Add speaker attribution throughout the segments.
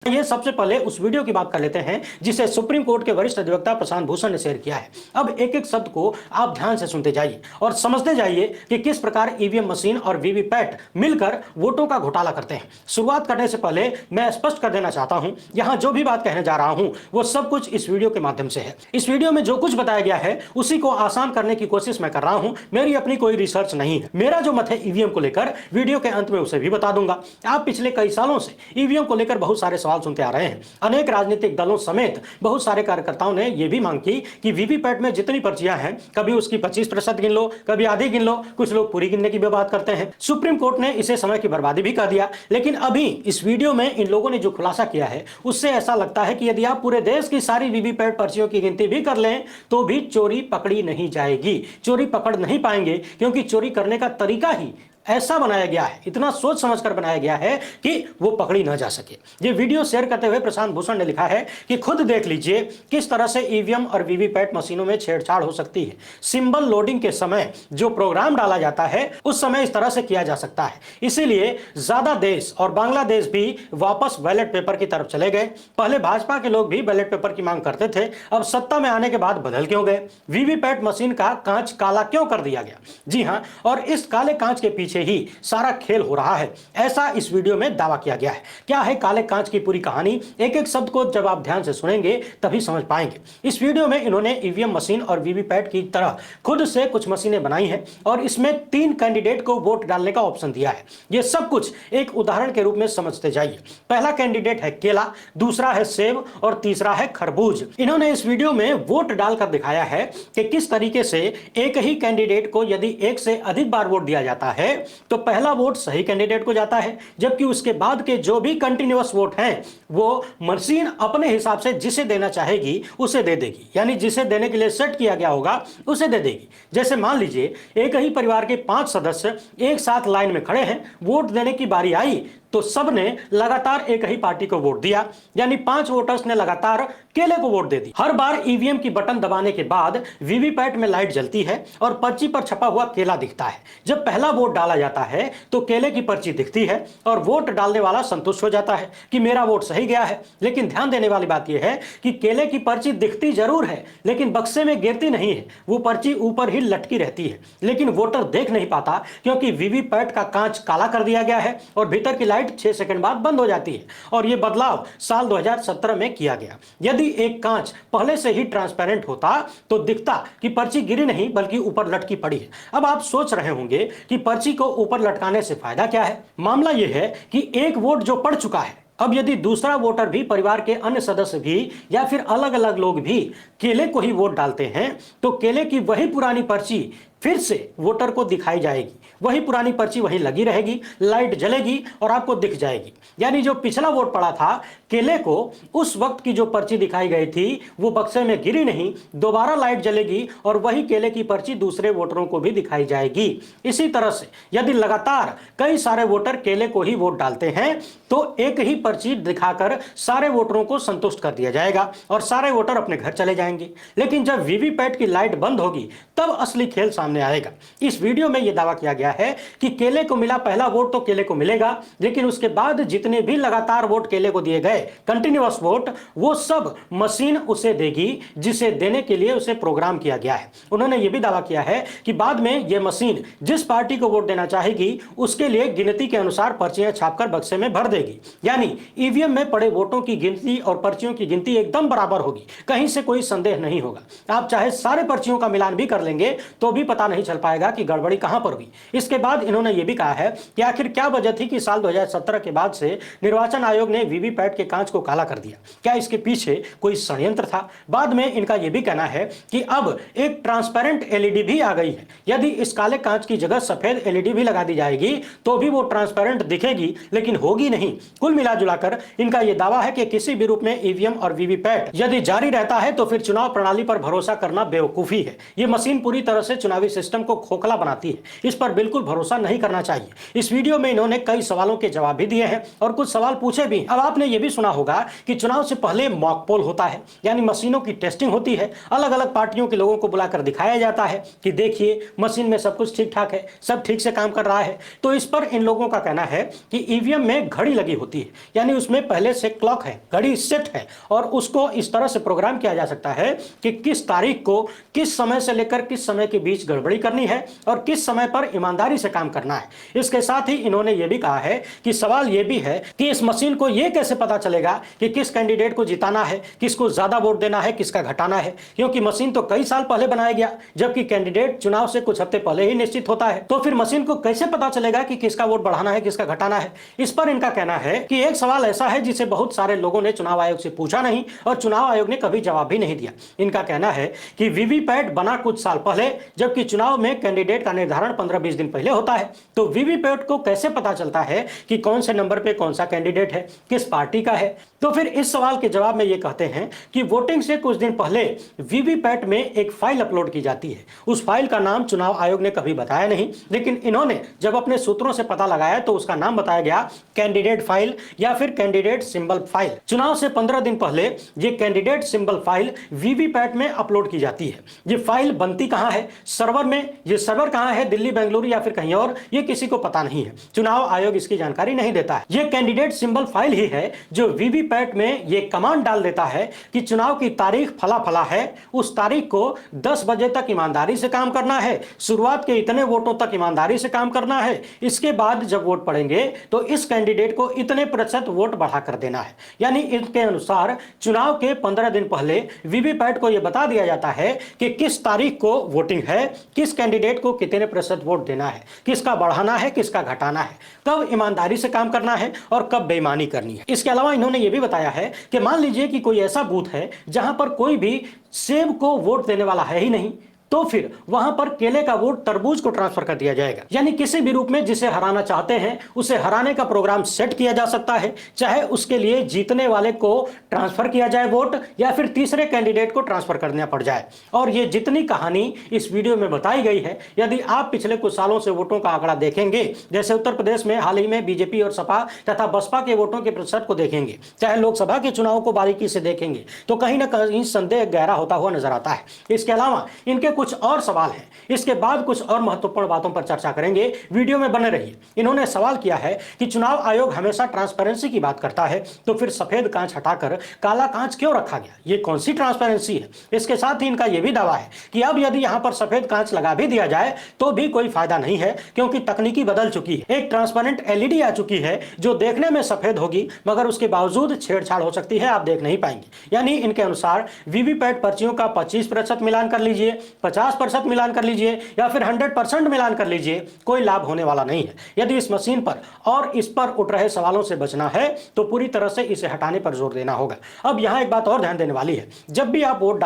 Speaker 1: ये सबसे पहले उस वीडियो की बात कर लेते हैं जिसे सुप्रीम कोर्ट के वरिष्ठ अधिवक्ता प्रशांत भूषण ने शेयर किया है। अब एक एक शब्द को आप ध्यान से सुनते जाइए और समझते जाइए कि किस प्रकार ईवीएम मशीन और वीवीपैट मिलकर वोटों का घोटाला करते हैं। शुरुआत करने से पहले मैं स्पष्ट कर देना चाहता हूं, यहां जो भी बात कहने जा रहा हूं वो सब कुछ इस वीडियो के माध्यम से है। इस वीडियो में जो कुछ बताया गया है उसी को आसान करने की कोशिश मैं कर रहा हूं, मेरी अपनी कोई रिसर्च नहीं है। मेरा जो मत है ईवीएम को लेकर वीडियो के अंत में उसे भी बता दूंगा। आप पिछले कई सालों से ईवीएम को लेकर बहुत सारे सवाल सुनते आ रहे हैं। अनेक राजनीतिक दलों समेत बहुत सारे कार्यकर्ताओं ने यह भी मांग की कि वीवीपैट में जितनी पर्चियां हैं कभी उसकी 25% गिन लो, कभी आधी गिन लो, कुछ लोग पूरी गिनने की भी बात करते हैं। सुप्रीम कोर्ट ने इसे समय की बर्बादी भी कर दिया। लेकिन अभी इस वीडियो में इन लोगों ने जो खुलासा किया है उससे ऐसा लगता है कि यदि आप पूरे देश की सारी वीवीपैट पर्चियों की गिनती भी कर लें तो भी चोरी पकड़ी नहीं जाएगी, चोरी पकड़ नहीं पाएंगे, क्योंकि चोरी करने का तरीका ही ऐसा बनाया गया है, इतना सोच समझकर बनाया गया है कि वो पकड़ी ना जा सके। ये वीडियो शेयर करते हुए प्रशांत भूषण ने लिखा है कि खुद देख लीजिए किस तरह से ईवीएम और वीवीपैट मशीनों में छेड़छाड़ हो सकती है। सिंबल लोडिंग के समय जो प्रोग्राम डाला जाता है उस समय इस तरह से किया जा सकता है। इसीलिए ज्यादा देश और बांग्लादेश भी वापस बैलेट पेपर की तरफ चले गए। पहले भाजपा के लोग भी बैलेट पेपर की मांग करते थे, अब सत्ता में आने के बाद बदल क्यों गए? वीवीपैट मशीन का कांच काला क्यों कर दिया गया? जी हां, और इस काले कांच के पीछे ही सारा खेल हो रहा है, ऐसा इस वीडियो में दावा किया गया है। क्या है काले कांच की पूरी कहानी? एक एक शब्द को जब आप ध्यान से सुनेंगे तभी समझ पाएंगे। इस वीडियो में इन्होंने ईवीएम मशीन और वीवीपैट की तरह खुद से कुछ मशीनें बनाई हैं और इसमें 3 कैंडिडेट को वोट डालने का ऑप्शन दिया है। यह सब कुछ एक उदाहरण के रूप में समझते जाइए। पहला कैंडिडेट है केला, दूसरा है सेब और तीसरा है खरबूज। इन्होंने इस वीडियो में वोट डालकर दिखाया है कि किस तरीके से एक ही कैंडिडेट को यदि एक से अधिक बार वोट दिया जाता है तो पहला वोट सही कैंडिडेट को जाता है, जबकि उसके बाद के जो भी कंटिन्यूअस वोट हैं वो मशीन अपने हिसाब से जिसे देना चाहेगी उसे दे देगी, यानी जिसे देने के लिए सेट किया गया होगा उसे दे देगी। जैसे मान लीजिए एक ही परिवार के 5 सदस्य एक साथ लाइन में खड़े हैं, वोट देने की बारी आई तो सबने लगातार एक ही पार्टी को वोट दिया, यानी 5 वोटर्स ने लगातार केले को वोट दे दी। हर बार ईवीएम की बटन दबाने के बाद वीवीपैट में लाइट जलती है और पर्ची पर छपा हुआ केला दिखता है। जब पहला वोट डाला जाता है तो केले की पर्ची दिखती है और वोट डालने वाला संतुष्ट हो जाता है कि मेरा वोट सही गया है। लेकिन ध्यान देने वाली बात यह है कि केले की पर्ची दिखती जरूर है लेकिन बक्से में गिरती नहीं है, वो पर्ची ऊपर ही लटकी रहती है। लेकिन वोटर देख नहीं पाता क्योंकि वीवीपैट का कांच काला कर दिया गया है और भीतर की लाइट 6 सेकंड बाद बंद हो जाती है। और यह बदलाव साल 2017 में किया गया। यदि एक कांच पहले से ही ट्रांसपेरेंट होता तो दिखता कि पर्ची गिरी नहीं बल्कि ऊपर लटकी पड़ी है। अब आप सोच रहे होंगे कि पर्ची को ऊपर लटकाने से फायदा क्या है? मामला यह है कि एक वोट जो पड़ चुका है, अब यदि दूसरा वोटर भी, परिवार के अन्य सदस्य भी या फिर अलग अलग लोग भी केले को ही वोट डालते हैं तो केले की वही पुरानी पर्ची फिर से वोटर को दिखाई जाएगी। वही पुरानी पर्ची वहीं लगी रहेगी, लाइट जलेगी और आपको दिख जाएगी। यानी जो पिछला वोट पड़ा था केले को, उस वक्त की जो पर्ची दिखाई गई थी वो बक्से में गिरी नहीं, दोबारा लाइट जलेगी और वही केले की पर्ची दूसरे वोटरों को भी दिखाई जाएगी। इसी तरह से यदि लगातार कई सारे वोटर केले को ही वोट डालते हैं तो एक ही पर्ची दिखाकर सारे वोटरों को संतुष्ट कर दिया जाएगा और सारे वोटर अपने घर चले जाएंगे। लेकिन जब वीवीपैट की लाइट बंद होगी तब असली खेल सामने आएगा। इस वीडियो में यह दावा किया गया है कि केले को मिला पहला वोट तो केले को मिलेगा, लेकिन उसके बाद जितने भी लगातार वोट केले को दिए गए, कंटिन्यूअस वोट, वो सब मशीन उसे देगी जिसे देने के लिए उसे प्रोग्राम किया गया है। उन्होंने यह भी दावा किया है कि बाद में यह मशीन जिस पार्टी को वोट देना चाहेगी उसके लिए गिनती के अनुसार पर्चियां छापकर बक्से में भर देगी। यानी ईवीएम में पड़े वोटों की गिनती और पर्चियों की गिनती एकदम बराबर होगी, कहीं से कोई संदेह नहीं होगा। आप चाहे सारे पर्चियों का मिलान भी कर लेंगे तो भी पता नहीं चल पाएगा कि गड़बड़ी कहां पर हुई। इसके बाद इन्होंने यह भी कहा है कि आखिर क्या वजह थी कि साल 2017 के बाद से निर्वाचन आयोग ने वीवीपैट के कांच को काला कर दिया? क्या इसके पीछे कोई षड्यंत्र था? बाद में इनका यह भी कहना है कि अब एक ट्रांसपेरेंट एलईडी भी आ गई है। यदि इस काले कांच की जगह सफेद एलईडी भी लगा दी जाएगी तो भी वो ट्रांसपेरेंट दिखेगी लेकिन होगी नहीं। कुल मिलाजुलाकर इनका यह दावा है कि किसी भी रूप में ईवीएम और वीवीपैट यदि जारी रहता है तो फिर चुनाव प्रणाली पर भरोसा करना बेवकूफी है। यह मशीन पूरी तरह से चुनावी सिस्टम को खोखला बनाती है, इस पर बिल्कुल भरोसा नहीं करना चाहिए। इस वीडियो में इन्होंने कई सवालों के जवाब भी दिए हैं और कुछ सवाल पूछे भी। अब आपने ये भी सुना होगा कि चुनाव से पहले मॉक पोल होता है, यानी मशीनों की टेस्टिंग होती है। अलग अलग पार्टियों के लोगों को बुलाकर दिखाया जाता है कि देखिए मशीन में सब कुछ ठीक ठाक है, सब ठीक से काम कर रहा है। तो इस पर इन लोगों का कहना है कि ईवीएम में घड़ी लगी होती है, यानी उसमें पहले से क्लॉक है, घड़ी सेट है और उसको इस तरह से प्रोग्राम किया जा सकता है कि किस तारीख को किस समय से लेकर किस समय के बीच गड़बड़ी करनी है और किस समय पर ईमानदारी से काम करना है। इसके साथ ही इन्होंने यह भी कहा है कि सवाल यह भी है कि इस मशीन को यह कैसे पता चलेगा कि किस कैंडिडेट को जिताना है, किसको ज्यादा वोट देना है, किसका घटाना है, क्योंकि मशीन तो कई साल पहले बनाया गया, जबकि कैंडिडेट चुनाव से कुछ हफ्ते पहले ही निश्चित होता है। तो फिर मशीन को कैसे पता चलेगा कि किसका वोट बढ़ाना है, किसका घटाना है। इस पर इनका कहना है कि एक सवाल ऐसा है जिसे बहुत सारे लोगों ने चुनाव आयोग से पूछा नहीं और चुनाव आयोग ने कभी जवाब भी नहीं दिया। इनका कहना है कि वीवीपैट बना कुछ साल पहले, जबकि चुनाव में कैंडिडेट का निर्धारण 15-20 दिन पहले होता है। तो वीवीपैट को कैसे पता चलता है कि कौन से नंबर पे कौन सा कैंडिडेट है, किस पार्टी का है। तो फिर इस सवाल के जवाब में ये कहते हैं कि वोटिंग से कुछ दिन पहले वीवीपैट में एक फाइल अपलोड की जाती है। उस फाइल का नाम चुनाव आयोग ने कभी बताया नहीं, लेकिन इन्होंने जब अपने सूत्रों से पता लगाया तो उसका नाम बताया गया कैंडिडेट फाइल या फिर कैंडिडेट सिंबल फाइल। चुनाव से 15 दिन पहले ये कैंडिडेट सिंबल फाइल वीवीपैट में अपलोड की जाती है। ये फाइल बनती कहां है, सर्वर में, ये सर्वर कहां है, दिल्ली, बेंगलुरु या फिर कहीं और, ये किसी को पता नहीं है। चुनाव आयोग इसकी जानकारी नहीं देता है। ये कैंडिडेट सिंबल फाइल ही है जो वीवीपैट में ये कमांड डाल देता है कि चुनाव की तारीख फला फला है, उस तारीख को 10 बजे तक ईमानदारी से काम करना है, शुरुआत के इतने वोटों तक ईमानदारी से काम करना है, इसके बाद जब वोट पड़ेंगे तो इस कैंडिडेट को इतने प्रतिशत वोट बढ़ा कर देना है। यानी इनके अनुसार चुनाव के 15 दिन पहले वीवीपैट को यह बता दिया जाता है कि किस तारीख को वोटिंग है, किस कैंडिडेट को कितने प्रतिशत वोट देना है, किसका बढ़ाना है, किसका घटाना है, कब ईमानदारी से काम करना है और कब बेईमानी करनी है। इसके अलावा इन्होंने यह भी बताया है कि मान लीजिए कि कोई ऐसा बूथ है जहां पर कोई भी सेब को वोट देने वाला है ही नहीं, तो फिर वहां पर केले का वोट तरबूज को ट्रांसफर कर दिया जाएगा। यानी किसी भी रूप में जिसे हराना चाहते हैं उसे हराने का प्रोग्राम सेट किया जा सकता है, चाहे उसके लिए जीतने वाले को ट्रांसफर किया जाए वोट या फिर तीसरे कैंडिडेट को ट्रांसफर करना पड़ जाए। और ये जितनी कहानी इस वीडियो में बताई गई है, यदि आप पिछले कुछ सालों से वोटों का आंकड़ा देखेंगे, जैसे उत्तर प्रदेश में हाल ही में बीजेपी और सपा तथा बसपा के वोटों के प्रतिशत को देखेंगे, चाहे लोकसभा के चुनाव को बारीकी से देखेंगे, तो कहीं ना कहीं संदेह गहरा होता हुआ नजर आता है। इसके अलावा इनके कुछ और सवाल हैं, इसके बाद कुछ और महत्वपूर्ण बातों पर चर्चा करेंगे, वीडियो में बने रहिए। इन्होंने सवाल किया है कि चुनाव आयोग हमेशा ट्रांसपेरेंसी की बात करता है, तो फिर सफेद कांच हटाकर काला कांच क्यों रखा गया, ये कौन सी ट्रांसपेरेंसी है। इसके साथ ही इनका यह भी दावा है कि अब यदि यहां पर सफेद कांच लगा भी दिया जाए तो भी कोई फायदा नहीं है, क्योंकि तकनीकी बदल चुकी है। एक ट्रांसपेरेंट एलईडी आ चुकी है जो देखने में सफेद होगी, मगर उसके बावजूद छेड़छाड़ हो सकती है, आप देख नहीं पाएंगे। यानी इनके अनुसार वीवीपैट पर्चियों का 25% मिलान कर लीजिए, 50% मिलान कर लीजिए या फिर 100% मिलान कर लीजिए, कोई लाभ होने वाला नहीं है। यदि इस मशीन पर और इस पर उठ रहे सवालों से बचना है तो पूरी तरह से इसे हटाने पर जोर देना होगा। अब यहां एक बात और ध्यान देने वाली है, जब भी आप वोट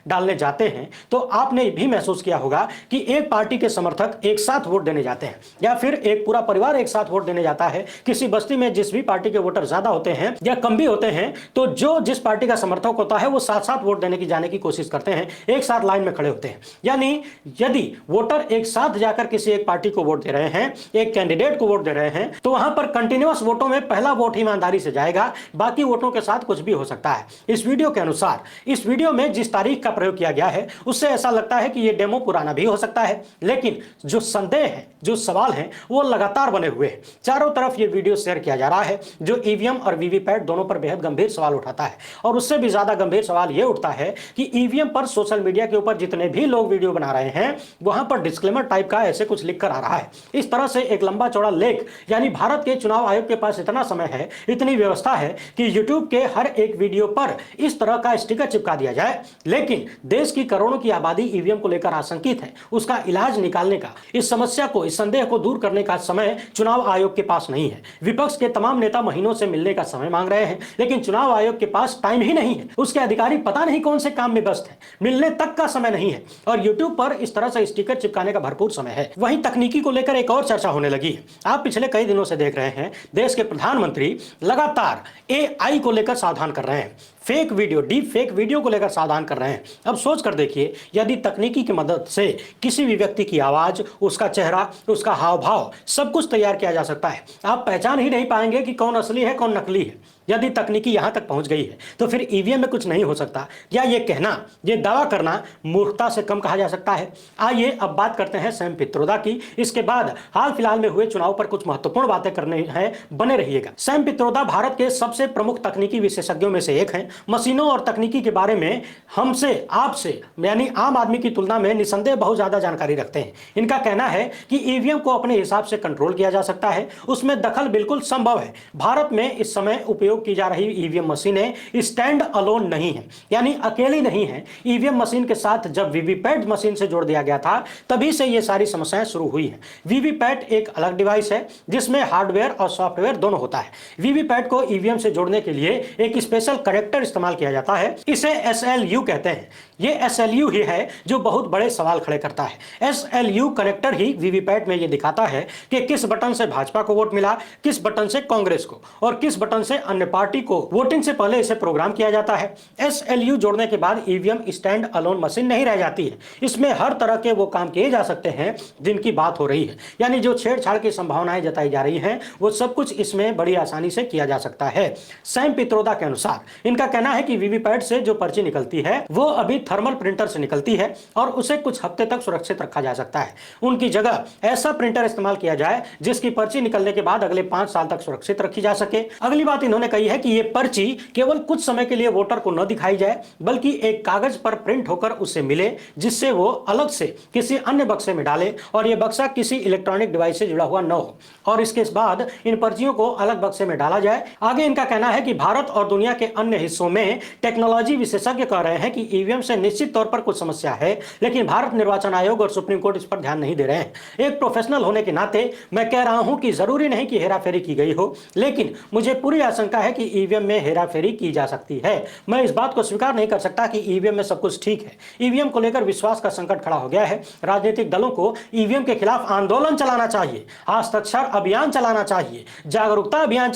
Speaker 1: डालने जाते हैं तो आपने भी महसूस किया होगा कि एक पार्टी के समर्थक एक साथ वोट देने जाते हैं या फिर एक पूरा परिवार एक साथ वोट देने जाता है। किसी बस्ती में जिस भी पार्टी के वोटर ज्यादा होते हैं या कम भी होते हैं, तो जो जिस पार्टी का समर्थक होता है वो साथ साथ वोट देने की जाने की कोशिश करते हैं, एक साथ लाइन में खड़े होते हैं। यानी यदि वोटर एक साथ जाकर किसी एक पार्टी को वोट दे रहे हैं, एक कैंडिडेट को वोट दे रहे हैं, तो वहां पर कंटिन्यूअस वोटों में पहला वोट ईमानदारी से जाएगा, बाकी वोटों के साथ कुछ भी हो सकता है। इस वीडियो के अनुसार इस वीडियो में जिस तारीख का प्रयोग किया गया है उससे ऐसा लगता है कि यह डेमो पुराना भी हो सकता है, लेकिन जो संदेह है, जो सवाल हैं, वो लगातार बने हुए हैं। चारों तरफ ये वीडियो शेयर किया जा रहा है जो ईवीएम और वीवीपैट दोनों पर बेहद गंभीर सवाल उठाता है। और उससे भी ज्यादा गंभीर सवाल यह उठता है कि ईवीएम पर सोशल मीडिया के ऊपर जितने भी लोग वीडियो बना रहे हैं वहां पर डिस्क्लेमर टाइप का ऐसे कुछ लिख कर आ रहा है। इस तरह से एक लंबा चौड़ा लेख, यानी भारत के चुनाव आयोग के पास इतना समय है, इतनी व्यवस्था है कि यूट्यूब के हर एक वीडियो पर इस तरह का स्टिकर चिपका दिया जाए। लेकिन देश की करोड़ों की आबादी ईवीएम को लेकर आशंकित है, उसका इलाज निकालने का, इस समस्या को, इस संदेह को दूर करने का समय चुनाव आयोग के पास नहीं है। विपक्ष के तमाम नेता महीनों से मिलने का समय मांग रहे हैं, लेकिन चुनाव आयोग के पास टाइम ही नहीं है। उसके अधिकारी पता नहीं कौन से काम में व्यस्त है, मिलने तक का समय नहीं है। और यूट्यूब पर इस तरह से स्टिकर चिपकाने का भरपूर समय है। वहीं तकनीकी को लेकर एक और चर्चा होने लगी है। आप पिछले कई दिनों से देख रहे हैं देश के प्रधानमंत्री लगातार AI को लेकर सावधान कर रहे हैं, fake video, deep fake video को लेकर सावधान कर रहे हैं। अब सोच कर देखिए, यदि तकनीकी की मदद से किसी भी व्यक्ति की आवाज, उसका चेहरा, उसका हाव भाव सब कुछ तैयार किया जा सकता है, आप पहचान ही नहीं पाएंगे कि कौन असली है कौन नकली है। यदि तकनीकी यहां तक पहुंच गई है तो फिर ईवीएम में कुछ नहीं हो सकता, या ये कहना, ये दावा करना मूर्खता से कम कहा जा सकता है। आइए अब बात करते हैं सैम पित्रोदा की। इसके बाद हाल फिलहाल में हुए चुनाव पर कुछ महत्वपूर्ण बातें करनी है, बने रहिएगा। सैम पित्रोदा भारत के सबसे प्रमुख तकनीकी विशेषज्ञों में से एक हैं। मशीनों और तकनीकी के बारे में हमसे, आपसे यानी आम आदमी की तुलना में निसंदेह बहुत ज्यादा जानकारी रखते हैं। इनका कहना है कि ईवीएम को अपने हिसाब से कंट्रोल किया जा सकता है, उसमें दखल बिल्कुल संभव है। भारत में इस समय उपयोग की जा रही ईवीएम मशीनें स्टैंड अलोन नहीं है, यानी अकेली नहीं है। ईवीएम मशीन के साथ जब वीवीपैट मशीन से जोड़ दिया गया था तभी से ये सारी समस्याएं शुरू हुई हैं। वीवीपैट एक अलग डिवाइस है जिसमें हार्डवेयर और सॉफ्टवेयर दोनों होता है। वीवीपैट को ईवीएम से जोड़ने के लिए एक स्पेशल कनेक्टर इस्तेमाल किया जाता है, इसे SLU कहते हैं। ये SLU ही है जो बहुत बड़े सवाल खड़े करता है। SLU कनेक्टर ही वीवीपैट में ये दिखाता है कि किस बटन से भाजपा को वोट मिला, किस बटन से कांग्रेस को, और किस बटन से अन्य पार्टी को। वोटिंग से पहले इसे प्रोग्राम किया जाता है। SLU जोड़ने के बाद ईवीएम स्टैंड अलोन मशीन नहीं रह जाती है। इसमें हर तरह के वो काम किए जा सकते हैं जिनकी बात हो रही है, यानी जो छेड़छाड़ की संभावनाएं जताई जा रही हैं वो सब कुछ इसमें बड़ी आसानी से किया जा सकता है। सैम पित्रोदा के अनुसार इनका कहना है कि वीवीपैट से जो पर्ची निकलती है वो अभी थर्मल प्रिंटर से निकलती है और उसे कुछ हफ्ते तक सुरक्षित रखा जा सकता है। उनकी जगह ऐसा प्रिंटर इस्तेमाल किया जाए जिसकी पर्ची निकलने के बाद अगले 5 साल तक सुरक्षित रखी जा सके। अगली बात इन्होंने कही है कि ये पर्ची केवल कुछ समय के लिए वोटर को न दिखाई जाए, बल्कि एक कागज पर प्रिंट होकर उसे मिले, जिससे वो अलग से किसी अन्य बक्से में डाले और ये बक्सा किसी इलेक्ट्रॉनिक डिवाइस से जुड़ा हुआ न हो, और इसके बाद इन पर्चियों को अलग बक्से में डाला जाए। आगे इनका कहना है कि भारत और दुनिया के अन्य हिस्सों में टेक्नोलॉजी विशेषज्ञ कह रहे हैं कि ईवीएम से निश्चित तौर पर कुछ समस्या है, लेकिन भारत निर्वाचन आयोग और सुप्रीम कोर्ट इस पर ध्यान नहीं दे रहे हैं। एक प्रोफेशनल होने के नाते मैं कह रहा हूं कि जरूरी नहीं कि हेराफेरी की गई हो, लेकिन मुझे पूरी आशंका है कि ईवीएम में हेराफेरी की जा सकती है। मैं इस बात को स्वीकार नहीं कर सकता कि ईवीएम में सब कुछ ठीक है। ईवीएम को लेकर विश्वास का संकट खड़ा हो गया है। राजनीतिक दलों को ईवीएम के खिलाफ आंदोलन चलाना चाहिए, हस्ताक्षर अभियान चलाना चाहिए, जागरूकता अभियान